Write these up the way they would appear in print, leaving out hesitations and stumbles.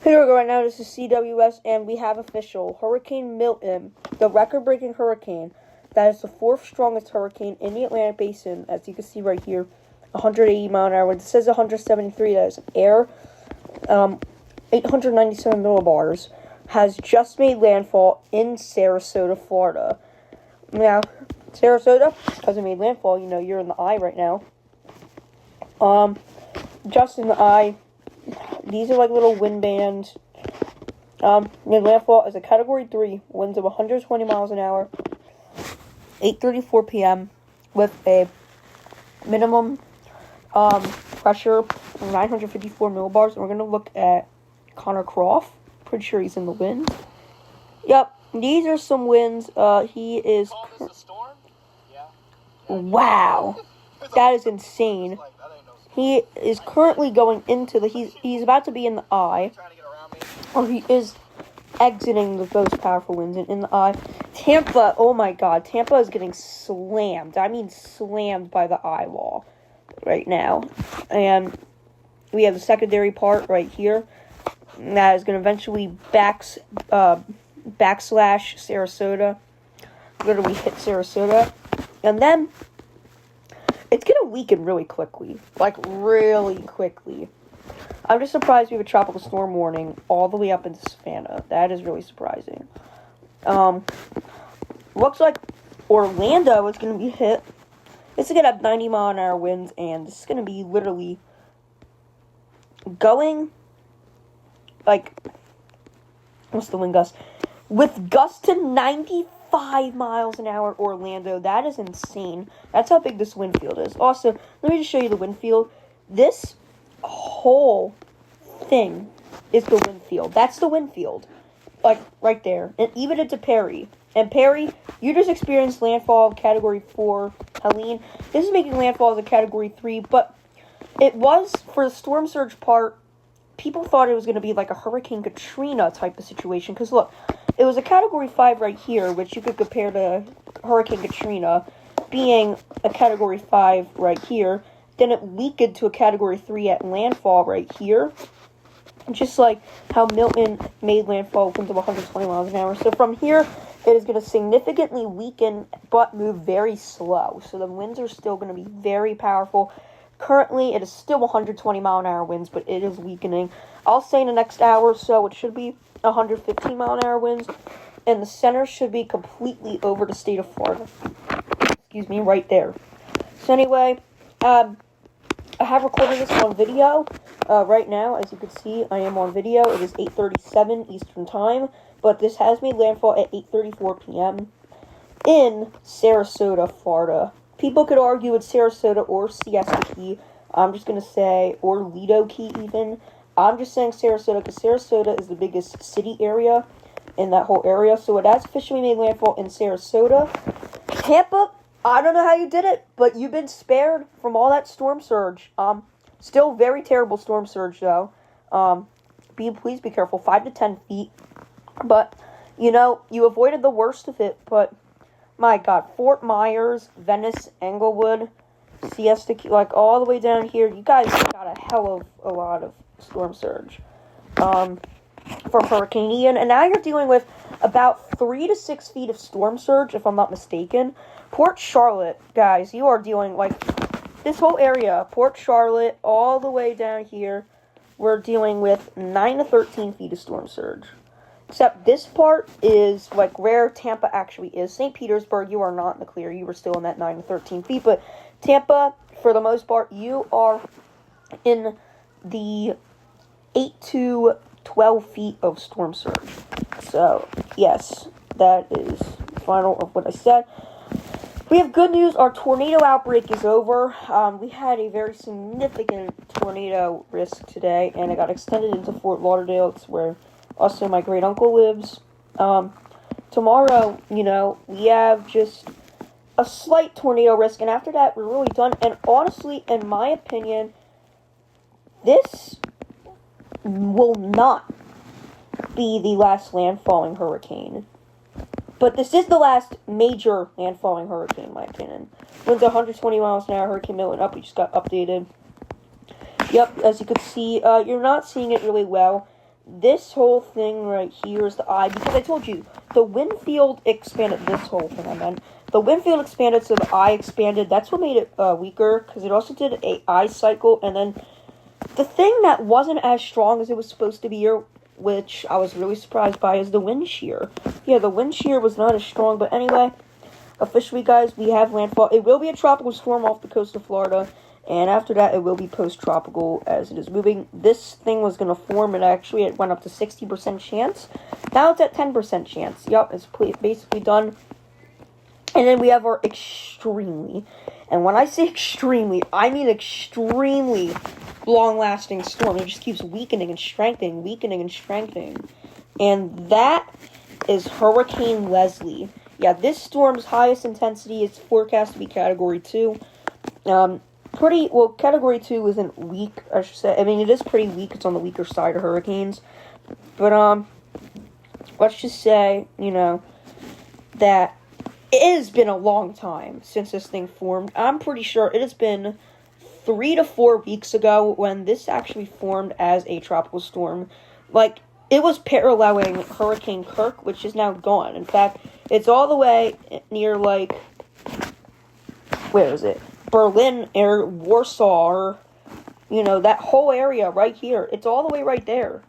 Here we go right now, this is C.W.S. and we have official Hurricane Milton, the record-breaking hurricane. That is the 4th strongest hurricane in the Atlantic Basin, as you can see right here, 180 mile an hour. It says 173, that is air, 897 millibars, has just made landfall in Sarasota, Florida. Now, Sarasota, because it made landfall, you know, you're in the eye right now. Just in the eye. These are like little wind bands. Made landfall as a Category 3, winds of 120 miles an hour, 8:34 p.m. with a minimum pressure of 954 millibars. And we're going to look at Connor Croft. Pretty sure he's in the wind. Yep, these are some winds. He is... Oh, this a storm? Yeah. Wow. That is insane. He is currently going into the... He's about to be in the eye. Or he is exiting those powerful winds in the eye. Tampa, oh my god. Tampa is getting slammed. I mean slammed by the eye wall right now. And we have the secondary part right here. That is going to eventually backslash Sarasota. Literally hit Sarasota. And then... it's going to weaken really quickly. Like, really quickly. I'm just surprised we have a tropical storm warning all the way up into Savannah. That is really surprising. Looks like Orlando is going to be hit. It's going to have 90 mile an hour winds, and this is going to be literally going, like, what's the wind gust? With gusts to 95 miles an hour, Orlando. That is insane. That's how big this wind field is. Also, let me just show you the wind field. This whole thing is the wind field. That's the wind field. Like, right there. And even into Perry. And Perry, you just experienced landfall of Category 4. Helene, this is making landfall as a Category 3. But it was, for the storm surge part, people thought it was going to be like a Hurricane Katrina type of situation. Because, look, it was a Category 5 right here, which you could compare to Hurricane Katrina being a Category 5 right here. Then it weakened to a Category 3 at landfall right here. Just like how Milton made landfall with winds of 120 miles an hour. So from here, it is going to significantly weaken, but move very slow. So the winds are still going to be very powerful. Currently, it is still 120 mile an hour winds, but it is weakening. I'll say in the next hour or so, it should be 115 mile an hour winds. And the center should be completely over the state of Florida. Excuse me, right there. So anyway, I have recorded this on video right now. As you can see, I am on video. It is 8:37 Eastern Time. But this has made landfall at 8:34 p.m. in Sarasota, Florida. People could argue it's Sarasota or Siesta Key. I'm just going to say, or Lido Key even. I'm just saying Sarasota because Sarasota is the biggest city area in that whole area. So it has officially made landfall in Sarasota. Tampa, I don't know how you did it, but you've been spared from all that storm surge. Still very terrible storm surge, though. Please be careful, 5 to 10 feet. But, you know, you avoided the worst of it, but, my God, Fort Myers, Venice, Englewood, Siesta, like, all the way down here, you guys got a hell of a lot of storm surge from Hurricane Ian, and now you're dealing with about 3 to 6 feet of storm surge, if I'm not mistaken. Port Charlotte, guys, you are dealing, like, this whole area, Port Charlotte, all the way down here, we're dealing with 9 to 13 feet of storm surge. Except this part is, like, where Tampa actually is. St. Petersburg, you are not in the clear. You were still in that 9 to 13 feet. But Tampa, for the most part, you are in the 8 to 12 feet of storm surge. So, yes, that is final of what I said. We have good news. Our tornado outbreak is over. We had a very significant tornado risk today, and it got extended into Fort Lauderdale. It's where also my great uncle lives. Tomorrow, you know, we have just a slight tornado risk, and after that, we're really done. And honestly, in my opinion, this will not be the last landfalling hurricane. But this is the last major landfalling hurricane, in my opinion. Winds 120 miles an hour, Hurricane Milton up. We just got updated. Yep, as you can see, you're not seeing it really well. this whole thing right here is the eye, because I told you, the wind field expanded, this whole thing I meant. The wind field expanded, so the eye expanded. That's what made it weaker, because it also did a eye cycle, and then the thing that wasn't as strong as it was supposed to be here, which I was really surprised by, is the wind shear. Yeah, the wind shear was not as strong, but anyway, officially, guys, we have landfall. It will be a tropical storm off the coast of Florida, and after that, it will be post-tropical as it is moving. This thing was going to form, and actually, it went up to 60% chance. Now it's at 10% chance. Yup, it's basically done. And then we have our extremely, and when I say extremely, I mean extremely long-lasting storm. It just keeps weakening and strengthening, weakening and strengthening. And that is Hurricane Leslie. Yeah, this storm's highest intensity is forecast to be Category 2. Category 2 isn't weak, I should say. I mean, it is pretty weak. It's on the weaker side of hurricanes. But, let's just say, that it has been a long time since this thing formed. I'm pretty sure it has been 3 to 4 weeks ago when this actually formed as a tropical storm. Like, it was paralleling Hurricane Kirk, which is now gone. In fact, it's all the way near, where is it? Berlin, or Warsaw, or, that whole area right here. It's all the way right there,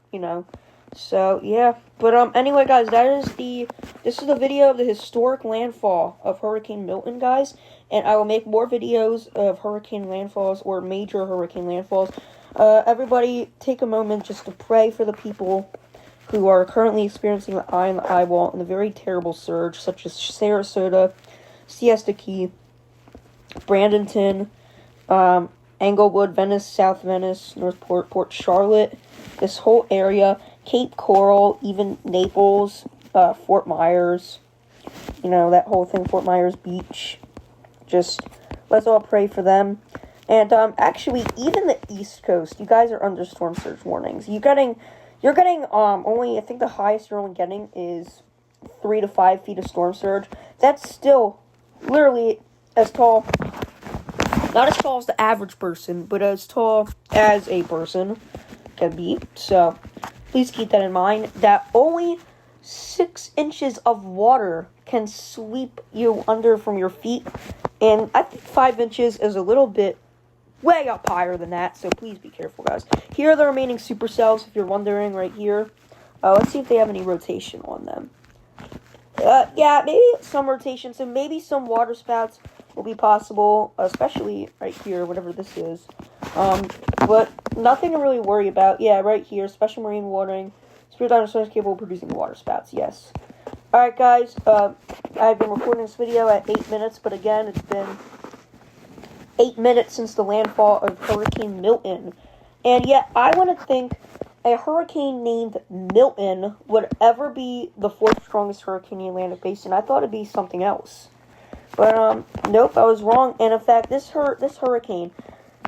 So, yeah. But, anyway, guys, this is the video of the historic landfall of Hurricane Milton, guys. And I will make more videos of hurricane landfalls or major hurricane landfalls. Everybody, take a moment just to pray for the people who are currently experiencing the eye and the eyeball and the very terrible surge, such as Sarasota, Siesta Key, Bradenton, Englewood, Venice, South Venice, Northport, Port Charlotte, this whole area, Cape Coral, even Naples, Fort Myers, that whole thing, Fort Myers Beach. Just, let's all pray for them. And, actually, even the East Coast, you guys are under storm surge warnings. You're getting, only, I think the highest you're only getting is 3 to 5 feet of storm surge. That's still literally as tall, not as tall as the average person, but as tall as a person can be. So, please keep that in mind, that only 6 inches of water can sweep you under from your feet, and I think 5 inches is a little bit way up higher than that, so please be careful, guys. Here are the remaining supercells, if you're wondering, right here. Let's see if they have any rotation on them. Yeah, maybe some rotation, so maybe some water spouts will be possible, especially right here, whatever this is. But nothing to really worry about. Yeah, right here, special marine watering. Spirit dinosaur is capable of producing water spouts, yes. Alright, guys, I've been recording this video at 8 minutes, but again, it's been 8 minutes since the landfall of Hurricane Milton. And yet, I want to think a hurricane named Milton would ever be the 4th strongest hurricane in the Atlantic Basin. I thought it'd be something else. But, nope, I was wrong. And in fact, this hurricane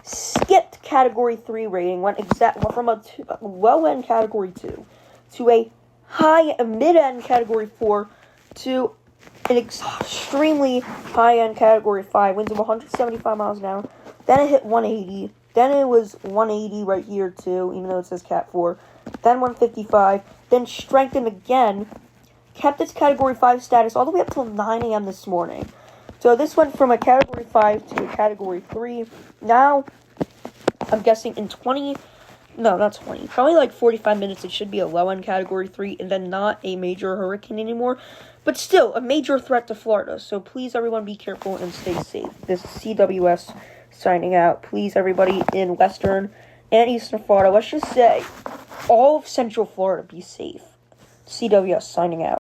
skipped Category 3 rating, went from a low-end Category 2 to a mid-end Category 4 to an extremely high-end Category 5, winds of 175 miles an hour. Then it hit 180. Then it was 180 right here, too, even though it says Cat 4. Then 155. Then strengthened again. Kept its Category 5 status all the way up till 9 a.m. this morning. So this went from a Category 5 to a Category 3. Now, I'm guessing in probably 45 minutes, it should be a low-end Category 3, and then not a major hurricane anymore. But still, a major threat to Florida. So please, everyone, be careful and stay safe. This is C.W.S. signing out. Please, everybody in Western and Eastern Florida, let's just say, all of Central Florida, be safe. C.W.S. signing out.